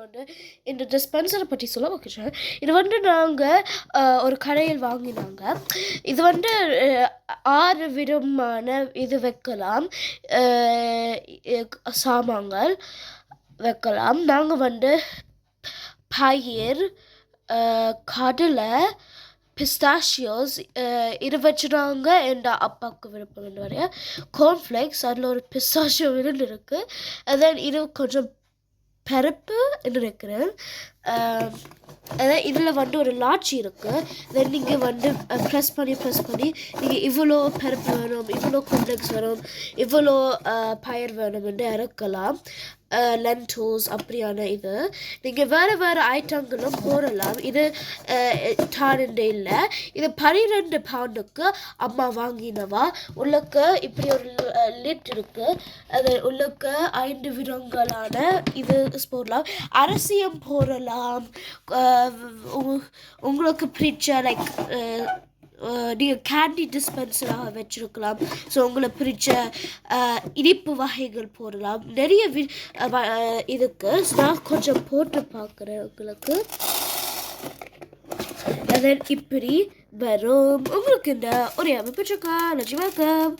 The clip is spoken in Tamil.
வந்து இந்த டிஸ்பென்சரை பற்றி சொல்ல வைக்கிறேன். இது வந்து நாங்கள் ஒரு கடையில் வாங்கினாங்க. இது வந்து 6 விதமான இது வைக்கலாம், சாமான்கள் வைக்கலாம். நாங்கள் வந்து பயிர், கடலை, பிஸ்தாஷியோஸ் இது வச்சுனாங்க. என் அப்பாவுக்கு விருப்பம் வரைய கார்ன்ஃப்ளேக்ஸ், அதில் ஒரு பிஸ்தாஷியோ விருந்து இருக்குது. தென் இது கொஞ்சம் பருப்பு இருக்கிறேன். அதான் இதில் வந்து ஒரு லாட்சி இருக்குது. தென் நீங்கள் வந்து ப்ரெஸ் பண்ணி நீங்கள் இவ்வளோ பருப்பு வேணும், இவ்வளோ காம்ப்ளெக்ஸ் வேணும், இவ்வளோ பயிர் வேணும் என்று இறக்கலாம். லென்டோஸ் அப்படியான இது நீங்கள் வேறு ஐட்டங்களும் போடலாம். இது டானண்டே இல்லை, இது 12 பவுண்டுக்கு அம்மா வாங்கினவா. உள்ளுக்கு இப்படி ஒரு லிட் இருக்குது. அது உள்ளுக்கு 5 விதங்களான இது போடலாம். அரிசியும் போடலாம். உங்களுக்கு பிடிச்ச லைக் நீங்கள் கேண்டி டிஸ்பென்சராக வச்சுருக்கலாம். ஸோ உங்களுக்கு பிடிச்ச இனிப்பு வகைகள் போடலாம். நிறைய இதுக்கு நான் கொஞ்சம் போட்டு பார்க்குறேன் உங்களுக்கு. அதன் இப்படி வரும். உங்களுக்கு இந்த ஒரு அமைப்பு லட்சுமி வணக்கம்.